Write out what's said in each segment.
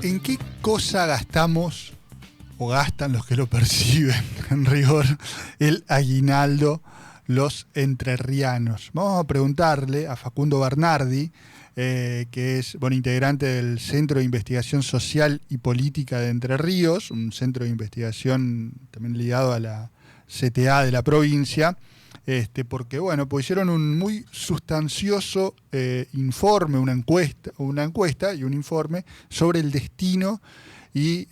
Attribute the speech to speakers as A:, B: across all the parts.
A: ¿En qué cosa gastamos o gastan los que lo perciben, en rigor, el aguinaldo los entrerrianos? Vamos a preguntarle a Facundo Bernardi, que es integrante del Centro de Investigación Social y Política de Entre Ríos, un centro de investigación también ligado a la CTA de la provincia, porque pues hicieron un muy sustancioso informe, una encuesta y un informe sobre el destino y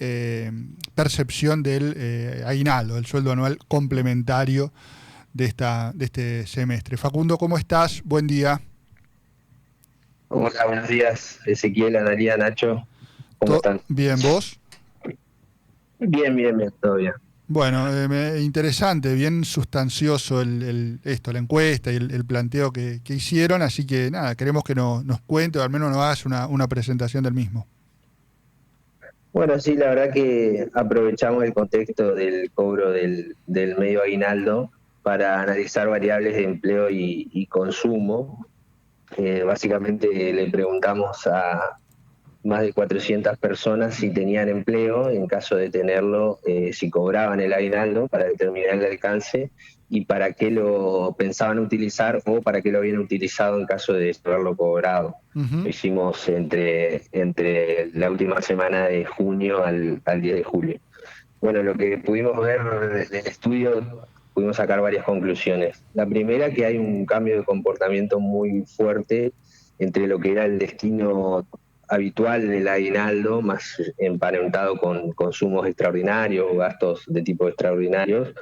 A: percepción del aguinaldo, del sueldo anual complementario de este semestre. Facundo, ¿cómo estás? Buen día.
B: Hola, buenos días, Ezequiel, Analía, Nacho, ¿cómo están?
A: Bien, ¿vos?
B: Bien, bien, bien, todo bien.
A: Bueno, interesante, bien sustancioso la encuesta y el planteo que hicieron, así que nada, queremos que nos cuente o al menos nos hagas una presentación del mismo.
B: Bueno, sí, la verdad que aprovechamos el contexto del cobro del medio aguinaldo para analizar variables de empleo y consumo. Básicamente le preguntamos a más de 400 personas si tenían empleo, en caso de tenerlo, si cobraban el aguinaldo para determinar el alcance y para qué lo pensaban utilizar o para qué lo habían utilizado en caso de haberlo cobrado. Lo
A: Uh-huh.
B: hicimos entre la última semana de junio al 10 de julio. Bueno, lo que pudimos ver del estudio, pudimos sacar varias conclusiones. La primera, que hay un cambio de comportamiento muy fuerte entre lo que era el destino habitual del aguinaldo, más emparentado con consumos extraordinarios, gastos de tipo extraordinarios,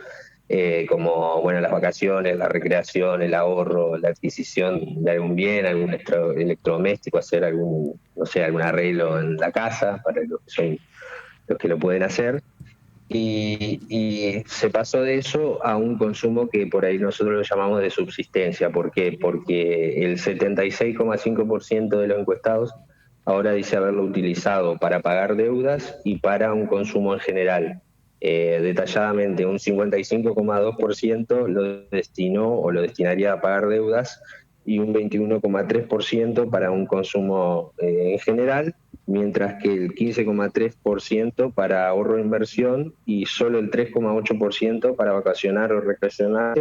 B: como las vacaciones, la recreación, el ahorro, la adquisición de algún bien, algún electrodoméstico, hacer algún, no sé, algún arreglo en la casa para los que lo pueden hacer. Y se pasó de eso a un consumo que por ahí nosotros lo llamamos de subsistencia. ¿Por qué? Porque el 76,5% de los encuestados ahora dice haberlo utilizado para pagar deudas y para un consumo en general. Detalladamente, un 55,2% lo destinó o lo destinaría a pagar deudas y un 21,3% para un consumo en general, mientras que el 15,3% para ahorro e inversión y solo el 3,8% para vacacionar o recreacionar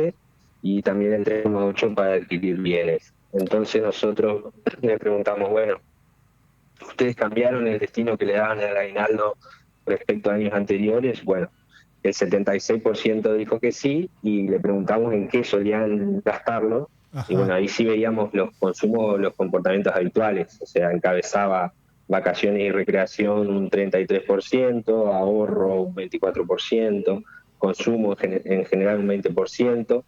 B: y también el 3,8% para adquirir bienes. Entonces nosotros le preguntamos, bueno, ¿ustedes cambiaron el destino que le daban al aguinaldo respecto a años anteriores? Bueno, el 76% dijo que sí y le preguntamos en qué solían gastarlo. Y
A: Ajá.
B: bueno, ahí sí veíamos los consumos, los comportamientos habituales, o sea, encabezaba vacaciones y recreación un 33%, ahorro un 24%, consumo en general un 20%,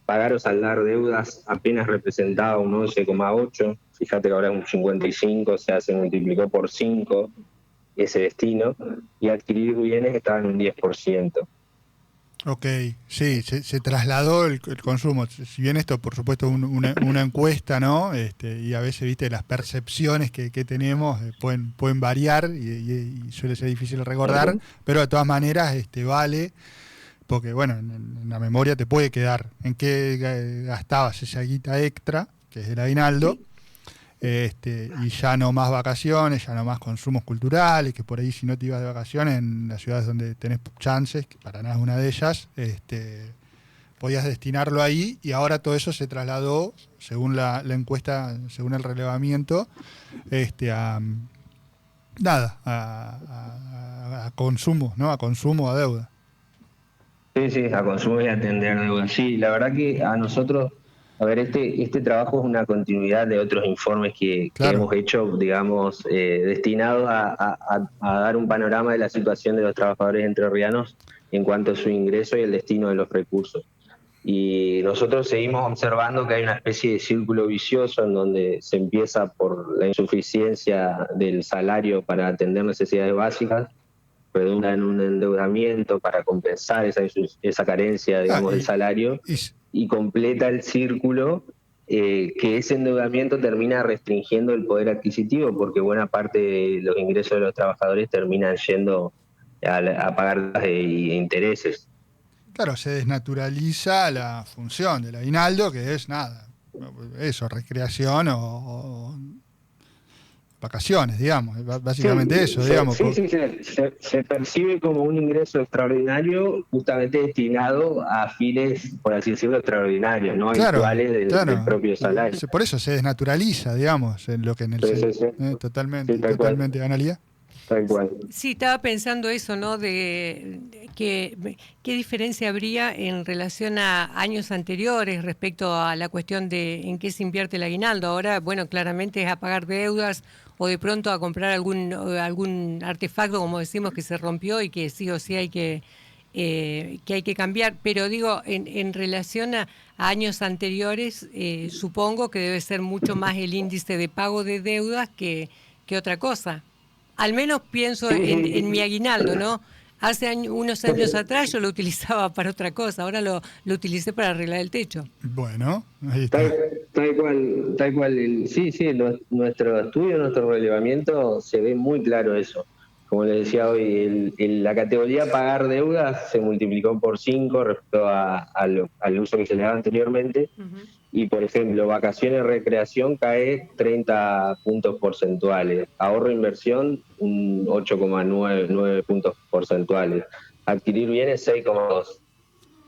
B: pagar o saldar deudas apenas representaba un 11,8%, fíjate que ahora es un 55%, o sea, se multiplicó por 5 ese destino, y adquirir bienes estaba en un 10%.
A: Ok, sí, se trasladó el consumo. Si bien esto, por supuesto, una encuesta, ¿no? Y a veces, viste, las percepciones que tenemos pueden variar y suele ser difícil recordar,
B: Uh-huh.
A: pero de todas maneras vale, porque, en la memoria te puede quedar en qué gastabas esa guita extra, que es el aguinaldo,
B: Sí,
A: y ya no más vacaciones, ya no más consumos culturales, que por ahí si no te ibas de vacaciones en las ciudades donde tenés chances, que para nada es una de ellas, podías destinarlo ahí y ahora todo eso se trasladó, según la encuesta, según el relevamiento, a nada, a consumo, ¿no? A consumo, a deuda.
B: sí, sí, a consumo y atender deudas. Sí, la verdad que a nosotros, a ver, este trabajo es una continuidad de otros informes que
A: Claro.
B: hemos hecho, digamos, destinados a dar un panorama de la situación de los trabajadores entrerrianos en cuanto a su ingreso y el destino de los recursos. Y nosotros seguimos observando que hay una especie de círculo vicioso en donde se empieza por la insuficiencia del salario para atender necesidades básicas, redunda en un endeudamiento para compensar esa carencia,
A: Ah,
B: digamos, del salario,
A: y,
B: y completa el círculo, que ese endeudamiento termina restringiendo el poder adquisitivo porque buena parte de los ingresos de los trabajadores terminan yendo a pagar intereses.
A: claro, se desnaturaliza la función del aguinaldo, que es nada, eso, recreación o vacaciones, digamos, básicamente eso, digamos.
B: Se percibe como un ingreso extraordinario justamente destinado a fines, por así decirlo, extraordinarios, no habituales del propio salario.
A: Por eso se desnaturaliza, digamos, en lo que en el totalmente, Analía.
B: Tal cual.
C: Sí, estaba pensando eso, ¿no? De qué diferencia habría en relación a años anteriores respecto a la cuestión de en qué se invierte el aguinaldo. Ahora, bueno, claramente es a pagar deudas o de pronto a comprar algún artefacto, como decimos, que se rompió y que sí o sí hay que hay que cambiar. Pero digo, en relación a años anteriores, supongo que debe ser mucho más el índice de pago de deudas que otra cosa. Al menos pienso en mi aguinaldo, ¿no? Hace unos años atrás yo lo utilizaba para otra cosa, ahora lo utilicé para arreglar el techo.
A: Bueno, ahí está.
B: Tal cual. Sí, nuestro estudio, nuestro relevamiento, se ve muy claro eso. Como les decía hoy, la categoría pagar deudas se multiplicó por 5 respecto al uso que se le daba anteriormente. Uh-huh. Y, por ejemplo, vacaciones, recreación cae 30 puntos porcentuales. Ahorro, inversión, un 8,9 puntos porcentuales. Adquirir bienes, 6,2.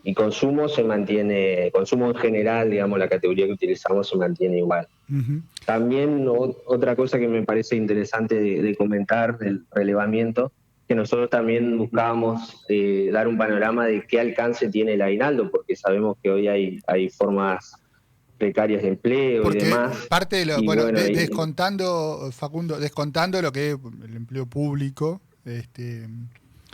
B: Y consumo se mantiene, consumo en general, digamos, la categoría que utilizamos se mantiene igual. Uh-huh. También otra cosa que me parece interesante de comentar del relevamiento, que nosotros también buscábamos dar un panorama de qué alcance tiene el aguinaldo, porque sabemos que hoy hay formas precarias de empleo. Porque y demás.
A: Parte de lo, descontando, Facundo, descontando lo que es el empleo público,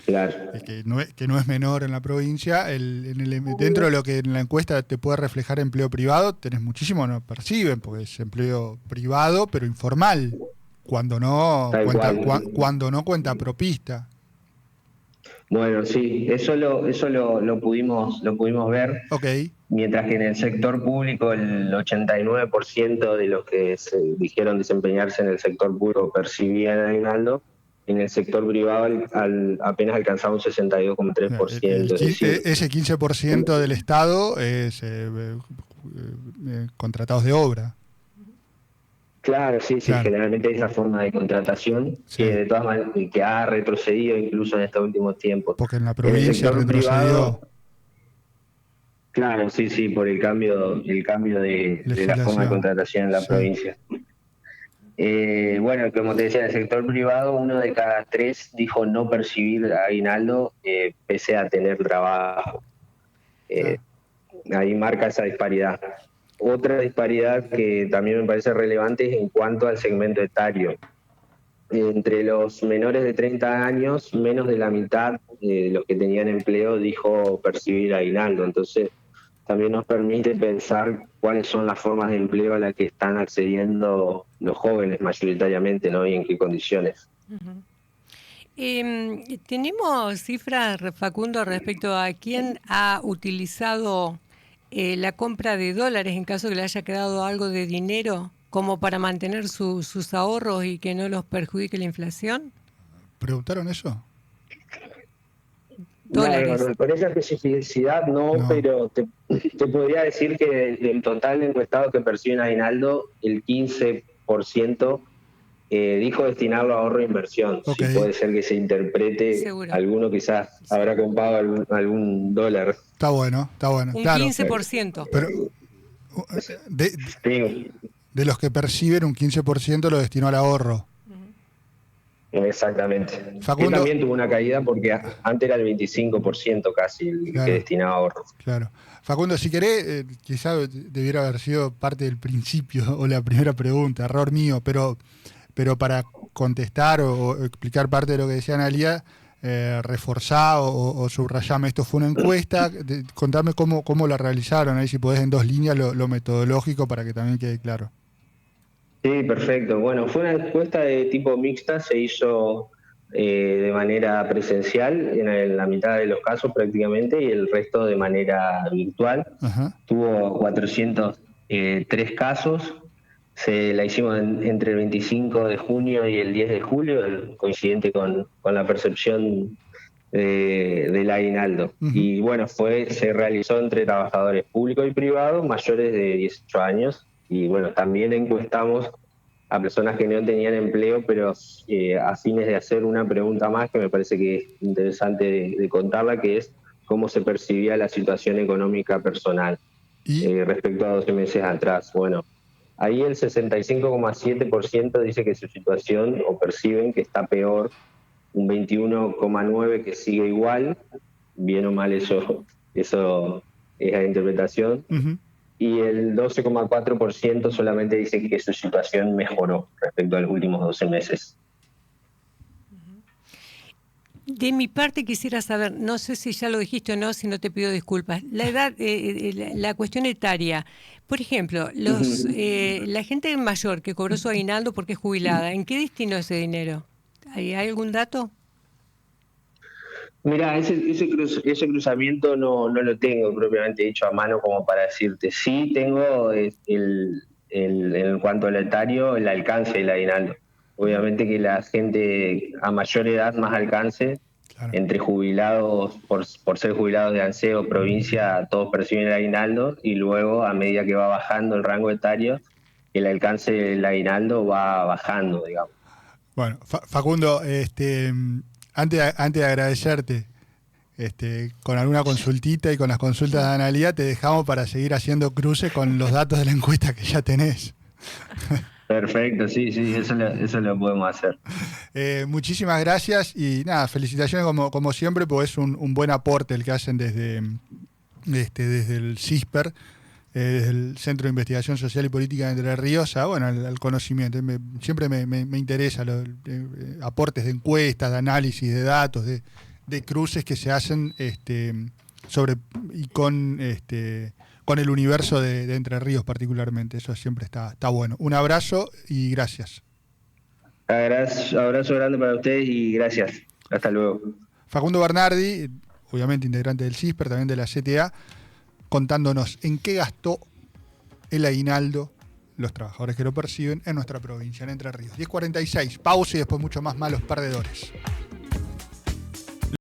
B: claro.
A: que no es menor en la provincia, dentro de lo que en la encuesta te puede reflejar empleo privado, tenés muchísimo no perciben, porque es empleo privado, pero informal, cuando no cuenta propista.
B: Bueno, sí, eso lo pudimos ver.
A: Okay.
B: Mientras que en el sector público el 89% de los que se dijeron desempeñarse en el sector público percibían aguinaldo, en el sector privado apenas alcanzaba un 62,3%.
A: Ese 15% del Estado es contratados de obra.
B: Claro, sí, generalmente esa forma de contratación que de todas maneras que ha retrocedido incluso en estos últimos tiempos.
A: Porque en la provincia retrocedió.
B: Privado, claro, sí, por el cambio de la forma de contratación en la provincia. Bueno, como te decía, en el sector privado 1 de cada 3 dijo no percibir aguinaldo pese a tener trabajo. Ahí marca esa disparidad. Otra disparidad que también me parece relevante es en cuanto al segmento etario. Entre los menores de 30 años, menos de la mitad de los que tenían empleo dijo percibir aguinaldo. Entonces, también nos permite pensar cuáles son las formas de empleo a las que están accediendo los jóvenes mayoritariamente, ¿no? Y en qué condiciones.
C: Uh-huh. ¿Tenemos cifras, Facundo, respecto a quién ha utilizado la compra de dólares en caso que le haya quedado algo de dinero como para mantener sus ahorros y que no los perjudique la inflación?
A: ¿Preguntaron eso?
C: Dólares.
B: No, con esa especificidad no. Pero te podría decir que del total de encuestados que perciben aguinaldo, el 15% dijo destinarlo a ahorro e inversión.
A: Okay.
B: Sí, puede ser que se interprete.
C: Seguro.
B: Alguno quizás habrá comprado algún dólar.
A: Está bueno.
C: Un claro. 15%.
A: Pero de los que perciben, un 15% lo destinó al ahorro.
B: Exactamente.
A: Facundo,
B: que también tuvo una caída porque antes era el 25% casi el que destinaba a ahorros.
A: Claro. Facundo, si querés, quizá debiera haber sido parte del principio o la primera pregunta, error mío, pero para contestar o explicar parte de lo que decía Analía, reforzá o subrayame, esto fue una encuesta, contame cómo la realizaron, ahí si podés en 2 líneas lo metodológico para que también quede claro.
B: Sí, perfecto. Bueno, fue una encuesta de tipo mixta, se hizo de manera presencial en la mitad de los casos prácticamente y el resto de manera virtual.
A: Ajá.
B: Tuvo 403 casos, se la hicimos entre el 25 de junio y el 10 de julio, coincidente con la percepción del aguinaldo. Uh-huh. Y bueno, se realizó entre trabajadores públicos y privados mayores de 18 años. Y bueno, también encuestamos a personas que no tenían empleo, pero a fines de hacer una pregunta más que me parece que es interesante de contarla, que es cómo se percibía la situación económica personal respecto a 12 meses atrás. Bueno, ahí el 65,7% dice que su situación, o perciben que está peor, un 21,9% que sigue igual, bien o mal eso es la interpretación, y el 12,4% solamente dice que su situación mejoró respecto a los últimos 12 meses.
C: De mi parte quisiera saber, no sé si ya lo dijiste o no, si no te pido disculpas, la edad, la cuestión etaria. Por ejemplo, la gente mayor que cobró su aguinaldo porque es jubilada, ¿en qué destinó ese dinero? ¿Hay algún dato?
B: Mira, ese cruzamiento no lo tengo propiamente dicho a mano como para decirte. Sí tengo en cuanto al etario, el alcance del aguinaldo. Obviamente que la gente a mayor edad, más alcance,
A: Claro.
B: entre jubilados, por ser jubilados de ANSES o provincia, todos perciben el aguinaldo, y luego a medida que va bajando el rango etario, el alcance del aguinaldo va bajando, digamos.
A: Bueno, Facundo, antes de agradecerte, con alguna consultita y con las consultas de analía, te dejamos para seguir haciendo cruces con los datos de la encuesta que ya tenés.
B: Perfecto, sí, eso lo podemos hacer.
A: Muchísimas gracias y nada, felicitaciones como siempre, porque es un buen aporte el que hacen desde el CISPER, desde el Centro de Investigación Social y Política de Entre Ríos, al conocimiento. Siempre me interesa los aportes de encuestas, de análisis de datos, de cruces que se hacen sobre y con el universo de Entre Ríos particularmente. Eso siempre está bueno. Un abrazo y gracias.
B: Abrazo grande para ustedes y gracias. Hasta luego.
A: Facundo Bernardi, obviamente integrante del CISPER, también de la CTA, contándonos en qué gastó el aguinaldo los trabajadores que lo perciben en nuestra provincia, en Entre Ríos. 10:46, pausa y después mucho más malos perdedores.